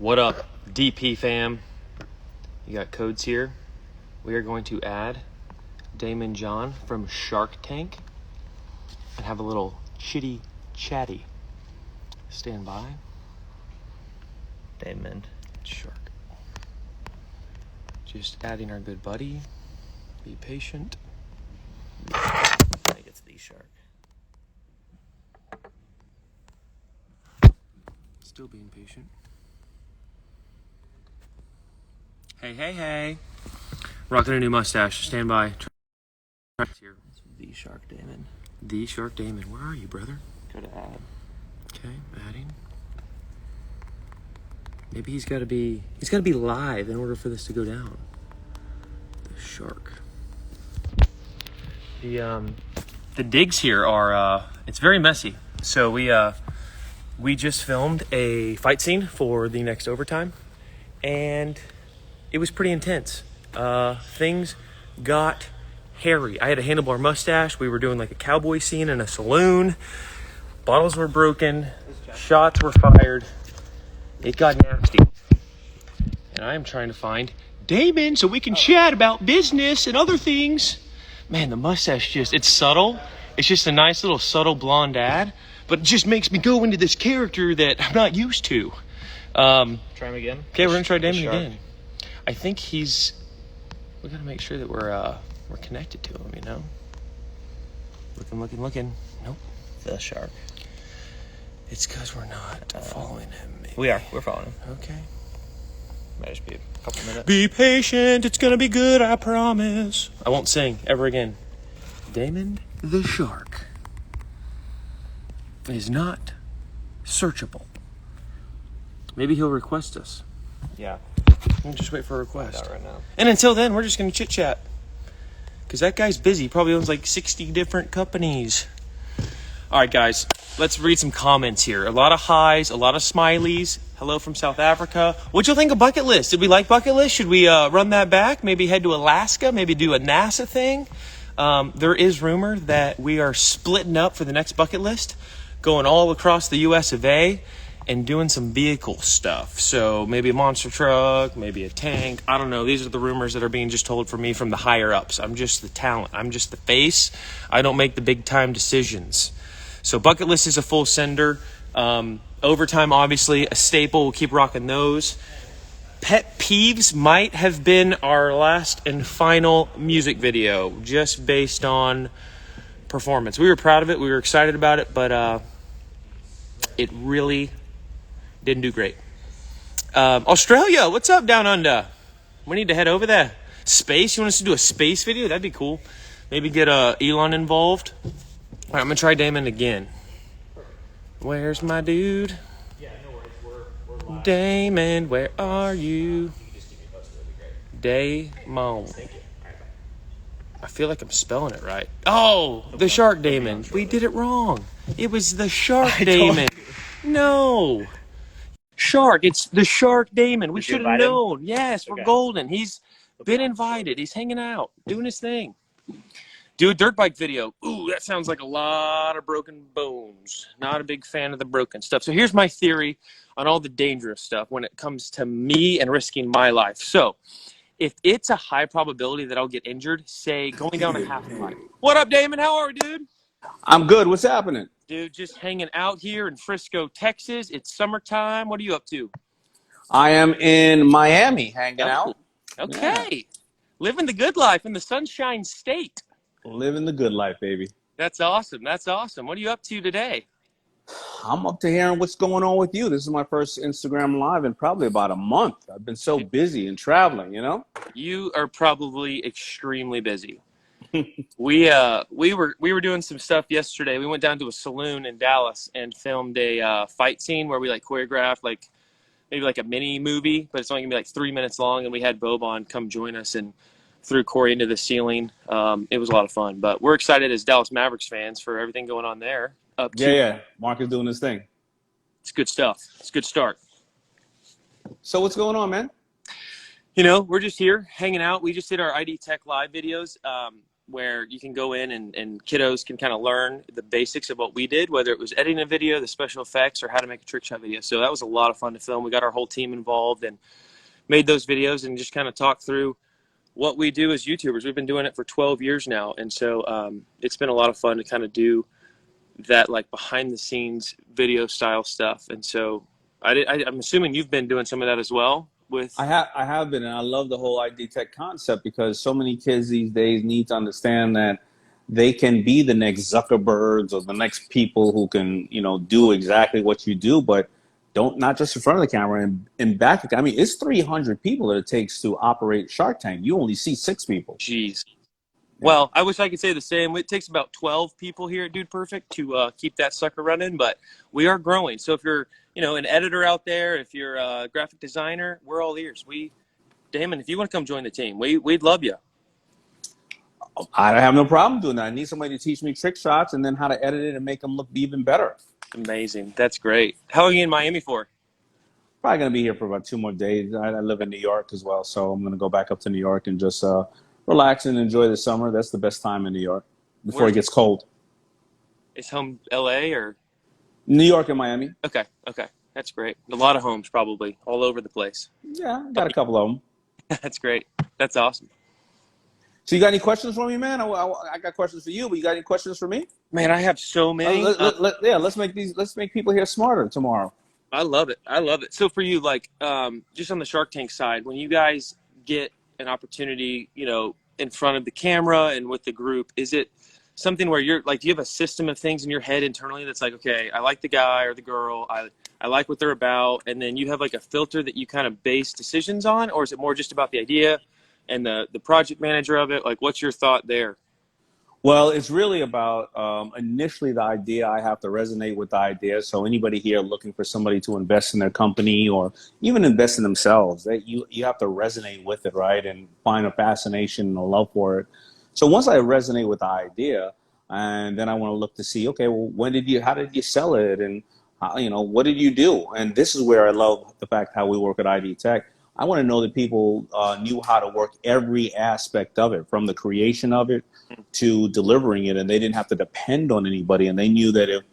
What up, DP fam? You got codes here. We are going to add Damon John from Shark Tank and have a little chitty chatty. Stand by. Damon. Shark. Just adding our good buddy. Be patient. I think it's the shark. Still being patient. Hey. Rocking a new mustache. Stand by. Here. It's the shark Damon. The Shark Damon. Where are you, brother? Go to add. Okay, adding. Maybe he's gotta be live in order for this to go down. The shark. The digs here are it's very messy. So we just filmed a fight scene for the next overtime, and it was pretty intense. Things got hairy. I had a handlebar mustache. We were doing like a cowboy scene in a saloon. Bottles were broken. Shots were fired. It got nasty. And I am trying to find Damon so we can chat about business and other things. Man, the mustache it's subtle. It's just a nice little subtle blonde ad, but it just makes me go into this character that I'm not used to. Try him again. Okay, we're gonna try Damon again. I think we gotta make sure that we're connected to him, you know? Looking. Nope. The shark. It's because we're not following him. Maybe. We are. We're following him. Okay. Might just be a couple minutes. Be patient. It's gonna be good, I promise. I won't sing ever again. Damon the shark is not searchable. Maybe he'll request us. Yeah. We'll just wait for a request. Right now. And until then, we're just gonna chit chat. Because that guy's busy. He probably owns like 60 different companies. All right, guys, let's read some comments here. A lot of highs, a lot of smileys. Hello from South Africa. What'd you think of bucket list? Did we like bucket list? Should we run that back? Maybe head to Alaska? Maybe do a NASA thing? There is rumor that we are splitting up for the next bucket list, going all across the US of A and doing some vehicle stuff. So maybe a monster truck, maybe a tank. I don't know. These are the rumors that are being just told for me from the higher ups. I'm just the talent. I'm just the face. I don't make the big time decisions. So bucket list is a full sender. Overtime, obviously, a staple. We'll keep rocking those. Pet peeves might have been our last and final music video, just based on performance. We were proud of it. We were excited about it, but it really didn't do great. Australia, what's up down under? We need to head over there. Space, you want us to do a space video? That'd be cool. Maybe get Elon involved. All right, I'm going to try Damon again. Where's my dude? Yeah, no worries. We're live. Damon, where are you? You can just keep me posted. That'd be great. Damon. Thank you. All right, bye. I feel like I'm spelling it right. Oh, the Shark Damon. We did it wrong. It was the Shark Damon. No. Shark. It's the Shark Damon. We should have known. Yes, we're golden. He's been invited. He's hanging out, doing his thing. Do a dirt bike video. Ooh, that sounds like a lot of broken bones. Not a big fan of the broken stuff. So here's my theory on all the dangerous stuff when it comes to me and risking my life. So if it's a high probability that I'll get injured, say going down a half pipe. What up, Damon? How are we, dude? I'm good. What's happening? Dude, just hanging out here in Frisco, Texas. It's summertime. What are you up to? I am in Miami hanging out. Okay. Yeah. Living the good life in the Sunshine State. Living the good life, baby. That's awesome. That's awesome. What are you up to today? I'm up to hearing what's going on with you. This is my first Instagram Live in probably about a month. I've been so busy and traveling, you know? You are probably extremely busy. We were doing some stuff yesterday. We went down to a saloon in Dallas and filmed a fight scene where we like choreographed maybe like a mini movie, but it's only gonna be like 3 minutes long. And we had Boban come join us and threw Corey into the ceiling. It was a lot of fun, but we're excited as Dallas Mavericks fans for everything going on there. Yeah. Mark is doing his thing. It's good stuff. It's a good start. So what's going on, man? You know, we're just here hanging out. We just did our ID Tech Live videos. where you can go in and kiddos can kind of learn the basics of what we did, whether it was editing a video, the special effects, or how to make a trick shot video. So that was a lot of fun to film. We got our whole team involved and made those videos and just kind of talked through what we do as YouTubers. We've been doing it for 12 years now. And so it's been a lot of fun to kind of do that like behind the scenes video style stuff. And so I'm assuming you've been doing some of that as well with. I have been, and I love the whole ID tech concept because so many kids these days need to understand that they can be the next Zuckerbergs or the next people who can, do exactly what you do, but not just in front of the camera and back. I mean, it's 300 people that it takes to operate Shark Tank. You only see 6 people. Jeez. Well, I wish I could say the same. It takes about 12 people here at Dude Perfect to keep that sucker running, but we are growing. So if you're, an editor out there, if you're a graphic designer, we're all ears. Damon, if you want to come join the team, we'd love you. I have no problem doing that. I need somebody to teach me trick shots and then how to edit it and make them look even better. Amazing. That's great. How long are you in Miami for? Probably going to be here for about 2 more days. I live in New York as well, so I'm going to go back up to New York and just relax and enjoy the summer. That's the best time in New York before it gets cold. Is home LA or? New York and Miami. Okay. That's great. A lot of homes probably all over the place. Yeah, got a couple of them. That's great. That's awesome. So you got any questions for me, man? I got questions for you, but you got any questions for me? Man, I have so many. Let's make people here smarter tomorrow. I love it. So for you, like, just on the Shark Tank side, when you guys get an opportunity, in front of the camera and with the group, is it something where you're like, do you have a system of things in your head internally that's like, okay, I like the guy or the girl, I like what they're about, and then you have like a filter that you kind of base decisions on, or is it more just about the idea and the project manager of it? Like, what's your thought there? Well, it's really about initially the idea. I have to resonate with the idea. So anybody here looking for somebody to invest in their company or even invest in themselves, that you have to resonate with it, right? And find a fascination and a love for it. So once I resonate with the idea, and then I want to look to see, okay, well, how did you sell it? And what did you do? And this is where I love the fact how we work at ID Tech. I want to know that people knew how to work every aspect of it, from the creation of it to delivering it, and they didn't have to depend on anybody. And they knew that if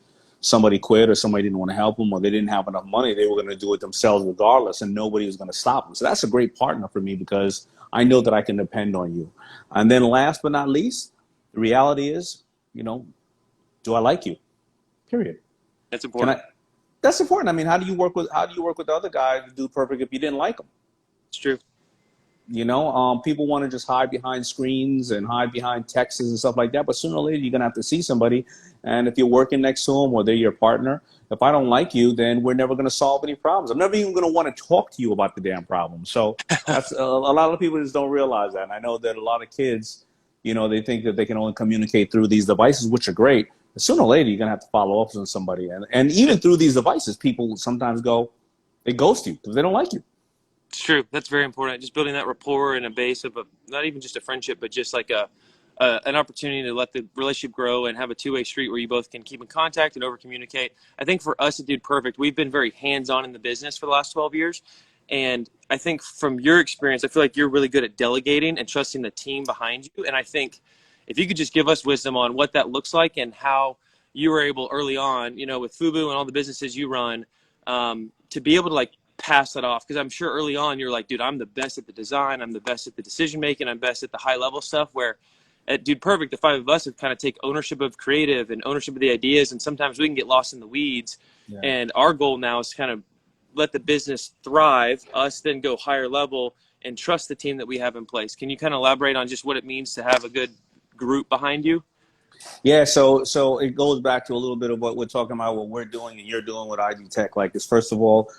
somebody quit or somebody didn't want to help them or they didn't have enough money, they were going to do it themselves regardless, and nobody was going to stop them. So that's a great partner for me because I know that I can depend on you. And then last but not least, the reality is, do I like you? Period. That's important. That's important. I mean, how do you work with the other guy to do perfect if you didn't like him? It's true. People want to just hide behind screens and hide behind texts and stuff like that. But sooner or later, you're going to have to see somebody. And if you're working next to them or they're your partner, if I don't like you, then we're never going to solve any problems. I'm never even going to want to talk to you about the damn problem. So that's a lot of people just don't realize that. And I know that a lot of kids, they think that they can only communicate through these devices, which are great. But sooner or later, you're going to have to follow up on somebody. And even through these devices, people sometimes they ghost you because they don't like you. It's true. That's very important. Just building that rapport and a base of not even just a friendship, but just like an opportunity to let the relationship grow and have a two-way street where you both can keep in contact and over-communicate. I think for us at Dude Perfect, we've been very hands-on in the business for the last 12 years. And I think from your experience, I feel like you're really good at delegating and trusting the team behind you. And I think if you could just give us wisdom on what that looks like and how you were able early on, with Fubu and all the businesses you run, to be able to like pass that off. Because I'm sure early on you're like, dude, I'm the best at the design, I'm the best at the decision making, I'm best at the high level stuff, where at Dude Perfect, the 5 of us have kind of take ownership of creative and ownership of the ideas, and sometimes we can get lost in the weeds. Yeah. And our goal now is to kind of let the business thrive, us then go higher level and trust the team that we have in place. Can you kind of elaborate on just what it means to have a good group behind you? Yeah, so it goes back to a little bit of what we're talking about, what we're doing and you're doing with ID Tech. Like this, first of all,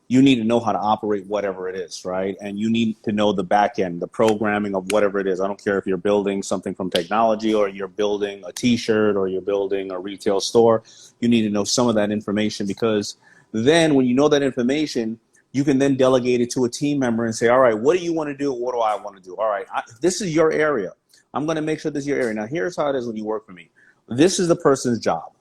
you need to know how to operate whatever it is, right? And you need to know the back end, the programming of whatever it is. I don't care if you're building something from technology or you're building a T-shirt or you're building a retail store. You need to know some of that information, because then when you know that information, you can then delegate it to a team member and say, all right, what do you want to do? What do I want to do? All right, this is your area. I'm going to make sure this is your area. Now, here's how it is when you work for me. This is the person's job,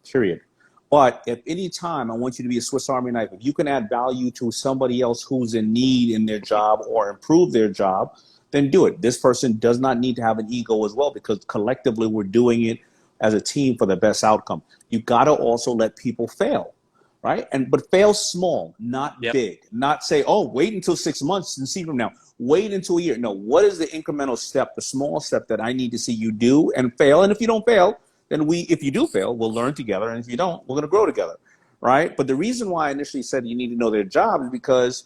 period. But at any time, I want you to be a Swiss Army knife. If you can add value to somebody else who's in need in their job or improve their job, then do it. This person does not need to have an ego as well, because collectively we're doing it as a team for the best outcome. You got to also let people fail, right? But fail small, not Yep. big. Not say, oh, wait until 6 months and see from now. Wait until a year. No, what is the incremental step, the small step that I need to see you do and fail? And if you don't fail, then if you do fail, we'll learn together. And if you don't, we're going to grow together, right? But the reason why I initially said you need to know their job is because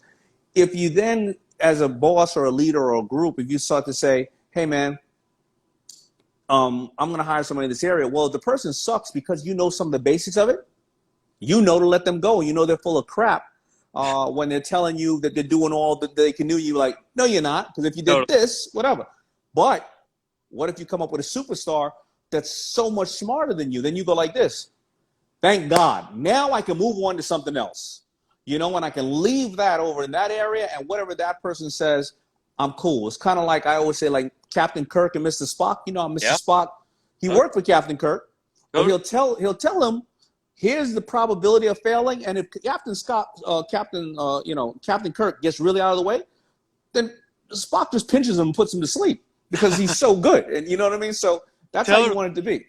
if you then, as a boss or a leader or a group, if you start to say, hey, man, I'm going to hire somebody in this area. Well, the person sucks because you know some of the basics of it. You know to let them go. You know they're full of crap when they're telling you that they're doing all that they can do. You're like, no, you're not. Because if you did this, whatever. But what if you come up with a superstar that's so much smarter than you? Then you go like this. Thank God. Now I can move on to something else. You know, and I can leave that over in that area, and whatever that person says, I'm cool. It's kind of like I always say, like Captain Kirk and Mr. Spock. You know, Mr. Spock, he worked for Captain Kirk. But he'll tell him, here's the probability of failing, and if Captain Kirk gets really out of the way, then Spock just pinches him and puts him to sleep because he's so good. And you know what I mean? So that's how you want it to be.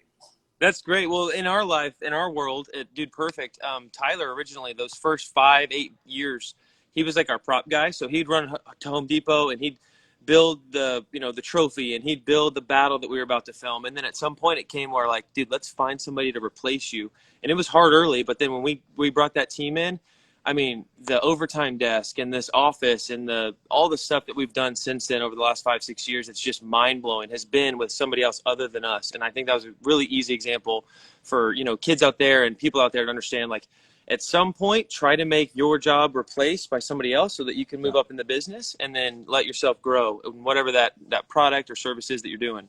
That's great. Well, in our life, in our world, at Dude Perfect, Tyler originally, those first 5-8 years, he was like our prop guy. So he'd run to Home Depot and he'd build the trophy, and he'd build the battle that we were about to film. And then at some point it came where like, dude, let's find somebody to replace you. And it was hard early, but then when we brought that team in, I mean, the overtime desk and this office and all the stuff that we've done since then over the last 5-6 years, it's just mind blowing, has been with somebody else other than us. And I think that was a really easy example for, kids out there and people out there to understand, like, at some point, try to make your job replaced by somebody else so that you can move up in the business, and then let yourself grow in whatever that product or service is that you're doing.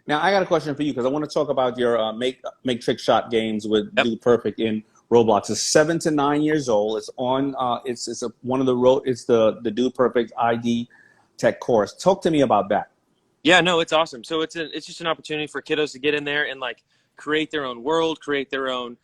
Now, I got a question for you, because I want to talk about your make trick shot games with Dude Perfect in Roblox. It's 7 to 9 years old. It's on. It's the Dude Perfect ID Tech course. Talk to me about that. Yeah, no, it's awesome. So it's just an opportunity for kiddos to get in there and like create their own world, create their own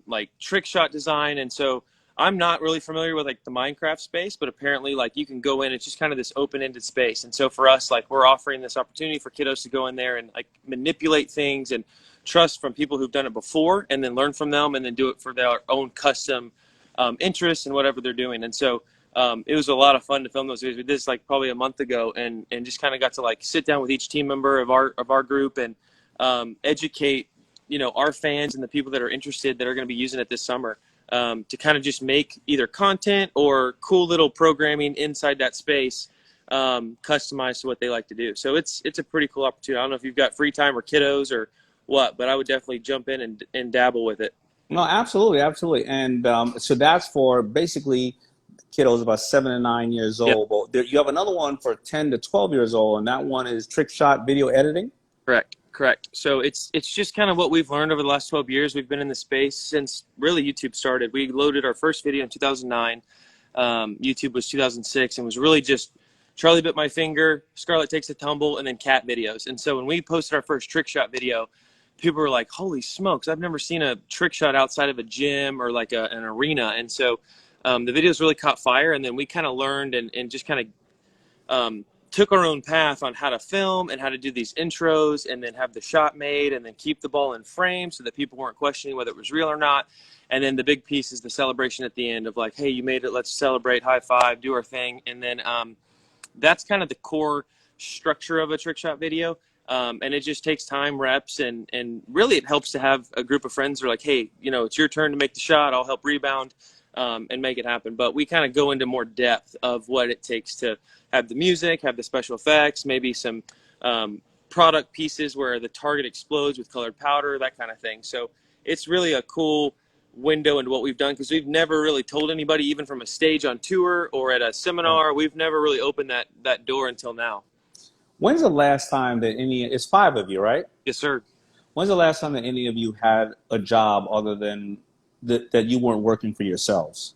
like trick shot design. And so I'm not really familiar with like the Minecraft space, but apparently like you can go in, it's just kind of this open-ended space. And so for us, like, we're offering this opportunity for kiddos to go in there and like manipulate things and trust from people who've done it before, and then learn from them, and then do it for their own custom interests and whatever they're doing. And so it was a lot of fun to film those videos. We did this like probably a month ago, and just kind of got to like sit down with each team member of our group and educate our fans and the people that are interested that are going to be using it this summer, to kind of just make either content or cool little programming inside that space, customized to what they like to do. So it's a pretty cool opportunity. I don't know if you've got free time or kiddos or what, but I would definitely jump in and dabble with it. No, absolutely. And so that's for basically kiddos about 7 to 9 years old. But there, you have another one for 10 to 12 years old, and that one is trick shot video editing. Correct. So it's just kind of what we've learned over the last 12 years. We've been in the space since really YouTube started. We loaded our first video in 2009. YouTube was 2006, and was really just Charlie Bit My Finger, Scarlett Takes a Tumble, and then cat videos. And so when we posted our first trick shot video, people were like, holy smokes, I've never seen a trick shot outside of a gym or like an arena. And so the videos really caught fire, and then we kind of learned and just kind of took our own path on how to film and how to do these intros, and then have the shot made, and then keep the ball in frame so that people weren't questioning whether it was real or not. And then the big piece is the celebration at the end of like, hey, you made it, let's celebrate, high five, do our thing. And then that's kind of the core structure of a trick shot video. And it just takes time, reps, and really it helps to have a group of friends who are like, hey, it's your turn to make the shot, I'll help rebound, and make it happen. But we kind of go into more depth of what it takes to have the music, have the special effects, maybe some product pieces where the target explodes with colored powder, that kind of thing. So it's really a cool window into what we've done, because we've never really told anybody, even from a stage on tour or at a seminar, we've never really opened that door until now. When's the last time that it's 5 of you, right? Yes, sir. When's the last time that any of you had a job other than that you weren't working for yourselves?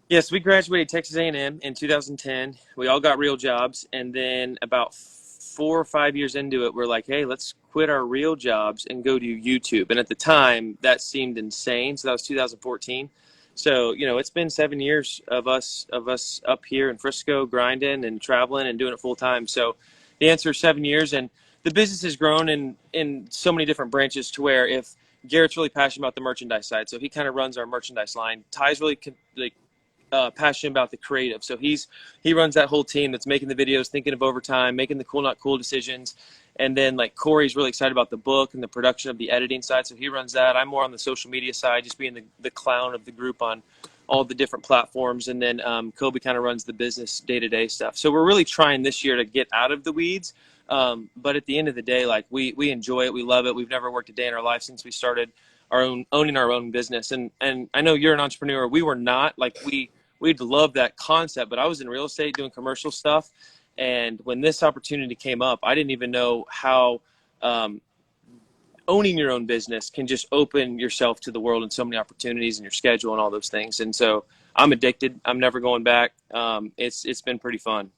Yes, we graduated Texas A&M in 2010. We all got real jobs, and then about 4 or 5 years into it, we're like, hey, let's quit our real jobs and go do YouTube. And at the time, that seemed insane. So that was 2014. So, it's been 7 years of us up here in Frisco grinding and traveling and doing it full time. So the answer is 7 years, and the business has grown in so many different branches to where if Garrett's really passionate about the merchandise side, so he kind of runs our merchandise line. Ty's really like passionate about the creative, so he runs that whole team that's making the videos, thinking of overtime, making the cool not cool decisions. And then like Corey's really excited about the book and the production of the editing side, so he runs that. I'm more on the social media side, just being the clown of the group on all the different platforms. And then Kobe kind of runs the business day-to-day stuff. So we're really trying this year to get out of the weeds. But at the end of the day, like we enjoy it. We love it. We've never worked a day in our life since we started owning our own business. And I know you're an entrepreneur. We were not. Like we'd love that concept, but I was in real estate doing commercial stuff. And when this opportunity came up, I didn't even know how owning your own business can just open yourself to the world and so many opportunities and your schedule and all those things. And so I'm addicted. I'm never going back. It's been pretty fun.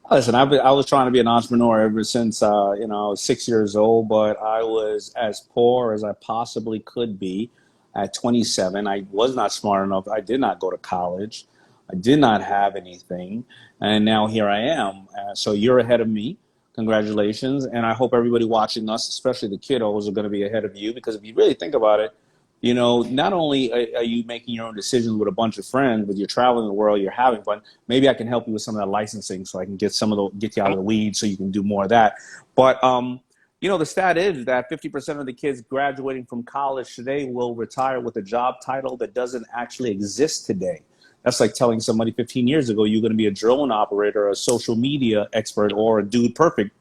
Listen, I was trying to be an entrepreneur ever since I was 6 years old, but I was as poor as I possibly could be at 27. I was not smart enough. I did not go to college. I did not have anything, and now here I am. So you're ahead of me. Congratulations, and I hope everybody watching us, especially the kiddos, are going to be ahead of you, because if you really think about it, not only are you making your own decisions with a bunch of friends, but you're traveling the world, you're having fun. Maybe I can help you with some of that licensing, so I can get you out of the weeds, so you can do more of that. But the stat is that 50% of the kids graduating from college today will retire with a job title that doesn't actually exist today. That's like telling somebody 15 years ago you're going to be a drone operator, a social media expert, or a dude perfect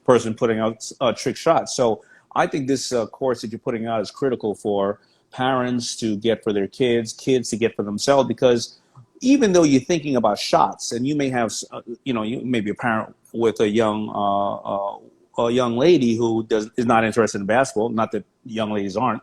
person putting out trick shots. So I think this course that you're putting out is critical for parents to get for their kids to get for themselves, because even though you're thinking about shots, and you may have, you may be a parent with a young lady who is not interested in basketball. Not that young ladies aren't.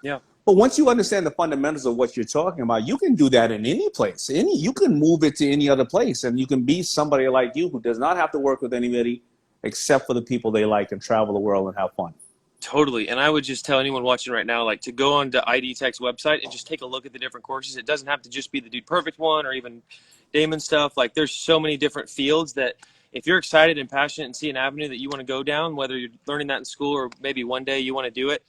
Yeah. But once you understand the fundamentals of what you're talking about, you can do that in any place. You can move it to any other place, and you can be somebody like you who does not have to work with anybody except for the people they like, and travel the world and have fun. Totally. And I would just tell anyone watching right now, like, to go on to ID Tech's website and just take a look at the different courses. It doesn't have to just be the Dude Perfect one or even Damon stuff. Like, there's so many different fields that if you're excited and passionate and see an avenue that you want to go down, whether you're learning that in school or maybe one day you want to do it,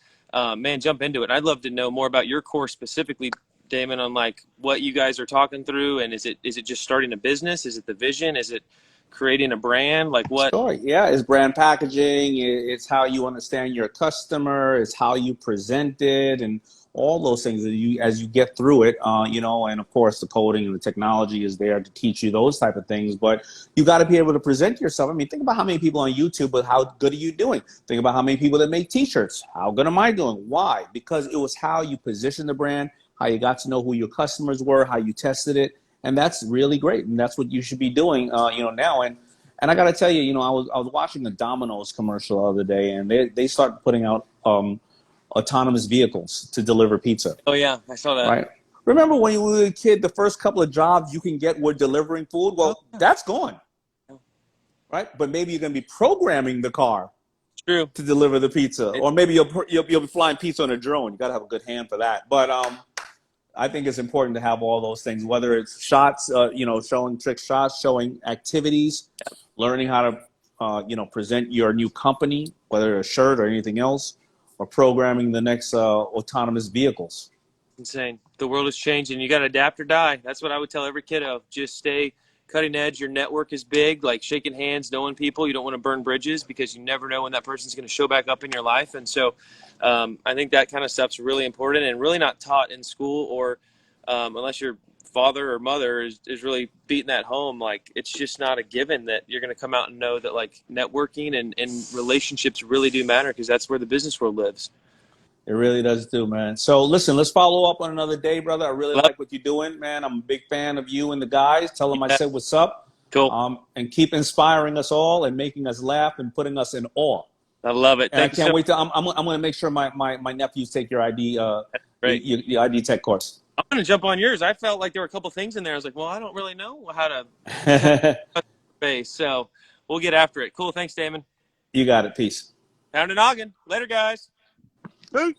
man, jump into it. I'd love to know more about your course specifically, Damon, on like what you guys are talking through. And is it just starting a business? Is it the vision? Is it creating a brand? Like what? Sure. Yeah, it's brand packaging. It's how you understand your customer. It's how you present it, and all those things that as you get through it, and of course the coding and the technology is there to teach you those type of things. But you got to be able to present yourself. I mean, think about how many people on YouTube, but how good are you doing? Think about how many people that make T-shirts. How good am I doing? Why? Because it was how you positioned the brand, how you got to know who your customers were, how you tested it. And that's really great, and that's what you should be doing, now. And I got to tell you, I was watching a Domino's commercial the other day, and they started putting out autonomous vehicles to deliver pizza. Oh yeah, I saw that. Right. Remember when you were a kid, the first couple of jobs you can get were delivering food? Well, that's gone. Right. But maybe you're going to be programming the car. True. To deliver the pizza, or maybe you'll be flying pizza on a drone. You got to have a good hand for that. But I think it's important to have all those things, whether it's shots, showing trick shots, showing activities, learning how to, present your new company, whether a shirt or anything else, or programming the next autonomous vehicles. Insane. The world is changing. You got to adapt or die. That's what I would tell every kiddo. Just stay cutting edge. Your network is big, like shaking hands, knowing people. You don't want to burn bridges, because you never know when that person's going to show back up in your life. And so I think that kind of stuff's really important and really not taught in school, or unless your father or mother is really beating that home. Like, it's just not a given that you're going to come out and know that like networking and relationships really do matter, because that's where the business world lives. It really does too, man. So listen, let's follow up on another day, brother. I really like what you're doing, man. I'm a big fan of you and the guys. Tell them I said what's up. Cool. And keep inspiring us all and making us laugh and putting us in awe. I love it. And I can't wait to. I'm going to make sure my nephews take your ID your ID Tech course. I'm going to jump on yours. I felt like there were a couple things in there. I was like, well, I don't really know how to base. So we'll get after it. Cool. Thanks, Damon. You got it. Peace. Pound and noggin. Later, guys. Peace.